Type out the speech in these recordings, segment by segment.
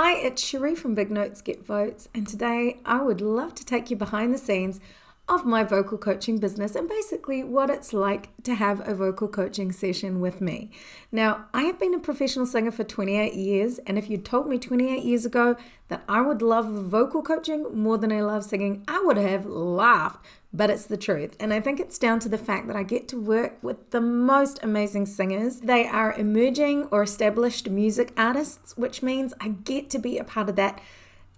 Hi, it's Cherie from Big Notes Get Votes, and today I would love to take you behind the scenes of my vocal coaching business and basically what it's like to have a vocal coaching session with me. Now, I have been a professional singer for 28 years, and if you told me 28 years ago that I would love vocal coaching more than I love singing, I would have laughed. But it's the truth. And I think it's down to the fact that I get to work with the most amazing singers. They are emerging or established music artists, which means I get to be a part of that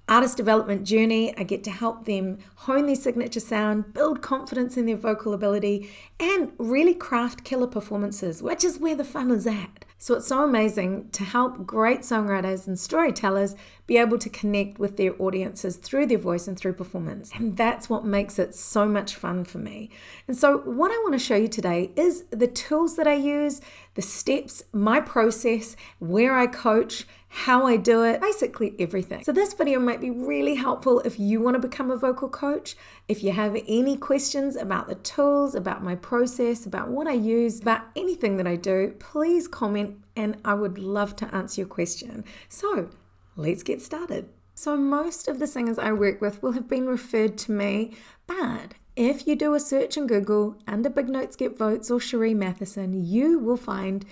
artist development journey. I get to help them hone their signature sound, build confidence in their vocal ability, and really craft killer performances, which is where the fun is at. So it's so amazing to help great songwriters and storytellers be able to connect with their audiences through their voice and through performance. And that's what makes it so much fun for me. And so what I want to show you today is the tools that I use, the steps, my process, where I coach, how I do it, basically everything. So this video might be really helpful if you want to become a vocal coach. If you have any questions about the tools, about my process, about what I use, about anything that I do, please comment and I would love to answer your question. So let's get started. So most of the singers I work with will have been referred to me, but if you do a search in Google under Big Notes Get Votes or Cherie Mathieson, you will find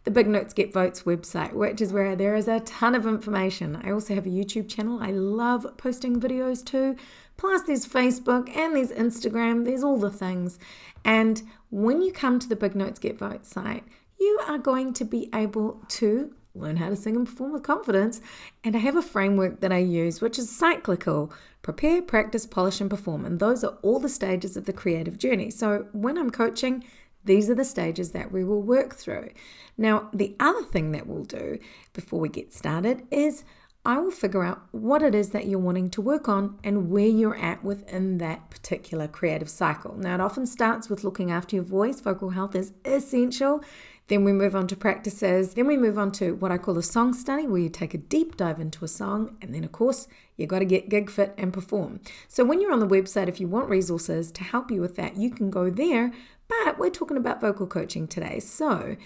the Big Notes Get Votes website, which is where there is a ton of information. I also have a YouTube channel. I love posting videos too. Plus there's Facebook and there's Instagram. There's all the things. And when you come to the Big Notes Get Votes site, you are going to be able to learn how to sing and perform with confidence. And I have a framework that I use, which is cyclical: prepare, practice, polish, and perform. And those are all the stages of the creative journey. So when I'm coaching, these are the stages that we will work through. Now, the other thing that we'll do before we get started is I will figure out what it is that you're wanting to work on and where you're at within that particular creative cycle. Now, it often starts with looking after your voice. Vocal health is essential. Then we move on to practices. Then we move on to what I call a song study, where you take a deep dive into a song. And then, of course, you've got to get gig fit and perform. So when you're on the website, if you want resources to help you with that, you can go there. But we're talking about vocal coaching today. So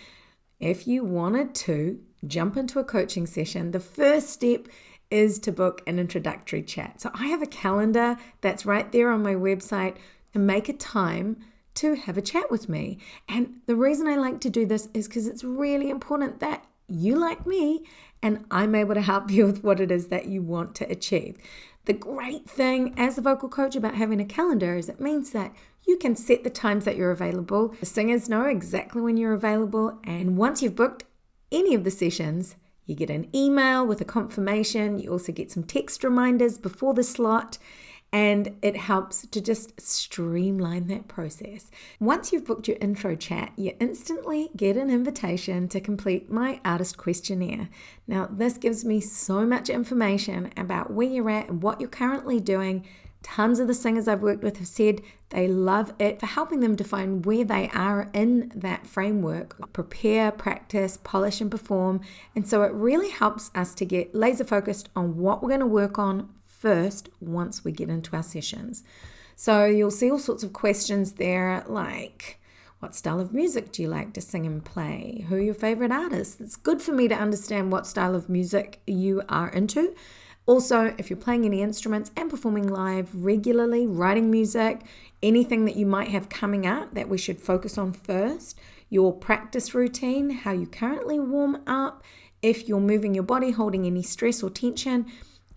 if you wanted to jump into a coaching session, the first step is to book an introductory chat. So I have a calendar that's right there on my website to make a time to have a chat with me. And the reason I like to do this is because it's really important that you like me and I'm able to help you with what it is that you want to achieve. The great thing as a vocal coach about having a calendar is it means that you can set the times that you're available. The singers know exactly when you're available. And once you've booked any of the sessions, you get an email with a confirmation. You also get some text reminders before the slot. And it helps to just streamline that process. Once you've booked your intro chat, you instantly get an invitation to complete my artist questionnaire. Now, this gives me so much information about where you're at and what you're currently doing. Tons of the singers I've worked with have said they love it for helping them define where they are in that framework. Prepare, practice, polish, and perform. And so it really helps us to get laser focused on what we're going to work on first once we get into our sessions. So you'll see all sorts of questions there, like what style of music do you like to sing and play? Who are your favorite artists? It's good for me to understand what style of music you are into. Also, if you're playing any instruments and performing live regularly, writing music, anything that you might have coming up that we should focus on first, your practice routine, how you currently warm up, if you're moving your body, holding any stress or tension,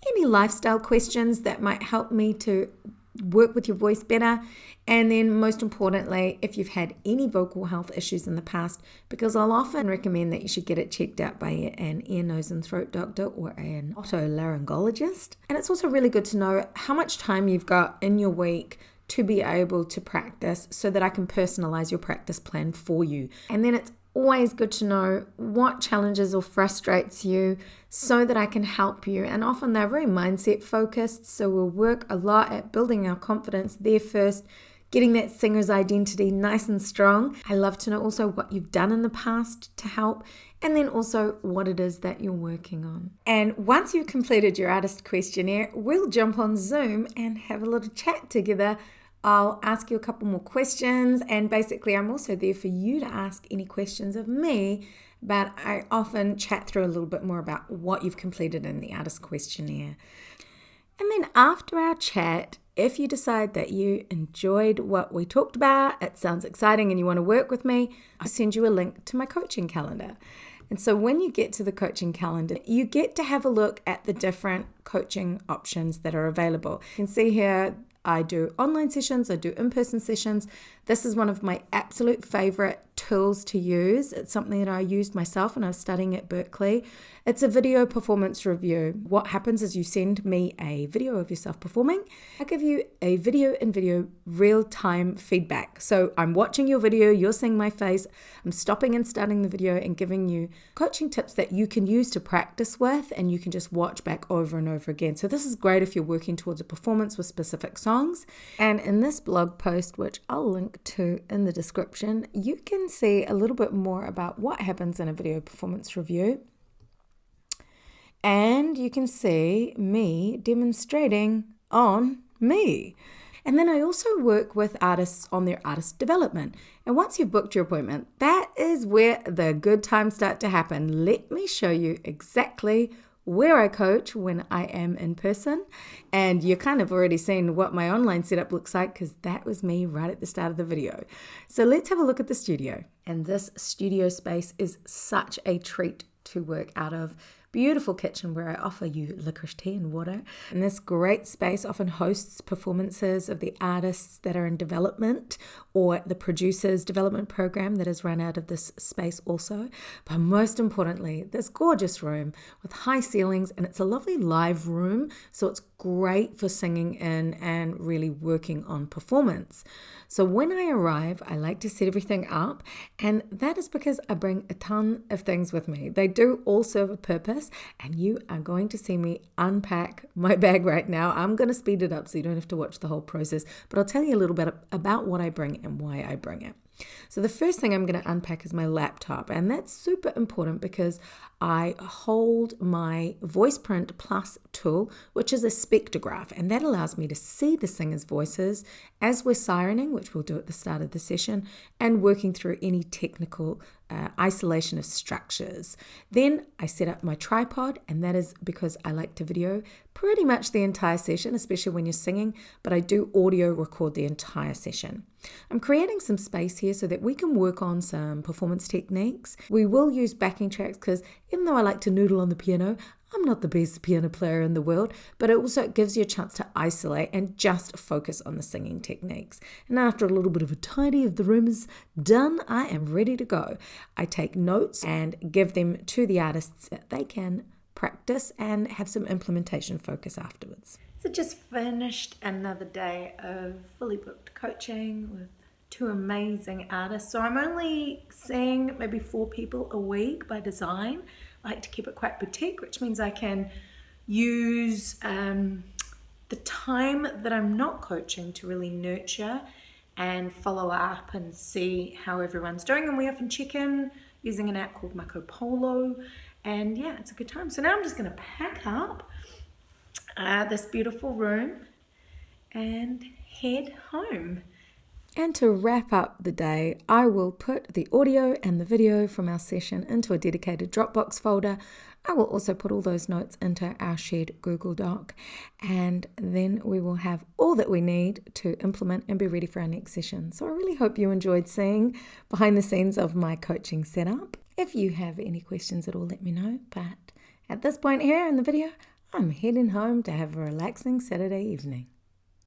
any lifestyle questions that might help me to work with your voice better. And then most importantly, if you've had any vocal health issues in the past, because I'll often recommend that you should get it checked out by an ear, nose and throat doctor or an otolaryngologist. And it's also really good to know how much time you've got in your week to be able to practice so that I can personalize your practice plan for you. And then it's always good to know what challenges or frustrates you so that I can help you. And often they're very mindset focused. So we'll work a lot at building our confidence there first, getting that singer's identity nice and strong. I love to know also what you've done in the past to help, and then also what it is that you're working on. And once you've completed your artist questionnaire, we'll jump on Zoom and have a little chat together I'll ask you a couple more questions, and basically I'm also there for you to ask any questions of me, but I often chat through a little bit more about what you've completed in the artist questionnaire. And then after our chat, if you decide that you enjoyed what we talked about, it sounds exciting and you want to work with me, I'll send you a link to my coaching calendar. And so when you get to the coaching calendar, you get to have a look at the different coaching options that are available. You can see here, I do online sessions, I do in-person sessions. This is one of my absolute favorite tools to use. It's something that I used myself when I was studying at Berkeley. It's a video performance review. What happens is you send me a video of yourself performing. I give you a video real-time feedback. So I'm watching your video, you're seeing my face, I'm stopping and starting the video and giving you coaching tips that you can use to practice with, and you can just watch back over and over again. So this is great if you're working towards a performance with specific songs. And in this blog post, which I'll link to in the description, you can see a little bit more about what happens in a video performance review. And you can see me demonstrating on me. And then I also work with artists on their artist development. And once you've booked your appointment, that is where the good times start to happen. Let me show you exactly where I coach when I am in person. And you're kind of already seen what my online setup looks like, because that was me right at the start of the video. So let's have a look at the studio. And this studio space is such a treat to work out of. Beautiful kitchen where I offer you licorice tea and water. And this great space often hosts performances of the artists that are in development, or the producer's development program that is run out of this space also. But most importantly, this gorgeous room with high ceilings, and it's a lovely live room. So it's great for singing in and really working on performance. So when I arrive, I like to set everything up, and that is because I bring a ton of things with me. They do all serve a purpose, and you are going to see me unpack my bag right now. I'm going to speed it up so you don't have to watch the whole process, but I'll tell you a little bit about what I bring and why I bring it. So the first thing I'm going to unpack is my laptop, and that's super important because I hold my VoicePrint Plus tool, which is a spectrograph, and that allows me to see the singers' voices as we're sirening, which we'll do at the start of the session, and working through any technical isolation of structures. Then I set up my tripod, and that is because I like to video pretty much the entire session, especially when you're singing, but I do audio record the entire session. I'm creating some space here so that we can work on some performance techniques. We will use backing tracks because even though I like to noodle on the piano, I'm not the best piano player in the world, but it also gives you a chance to isolate and just focus on the singing techniques. And after a little bit of a tidy of the room is done, I am ready to go. I take notes and give them to the artists that they can practice and have some implementation focus afterwards. So just finished another day of fully booked coaching with two amazing artists. So I'm only seeing maybe 4 people a week by design. I like to keep it quite boutique, which means I can use the time that I'm not coaching to really nurture and follow up and see how everyone's doing. And we often check in using an app called Marco Polo. And yeah, it's a good time. So now I'm just going to pack up this beautiful room and head home. And to wrap up the day, I will put the audio and the video from our session into a dedicated Dropbox folder. I will also put all those notes into our shared Google Doc, and then we will have all that we need to implement and be ready for our next session. So I really hope you enjoyed seeing behind the scenes of my coaching setup. If you have any questions at all, let me know. But at this point here in the video, I'm heading home to have a relaxing Saturday evening.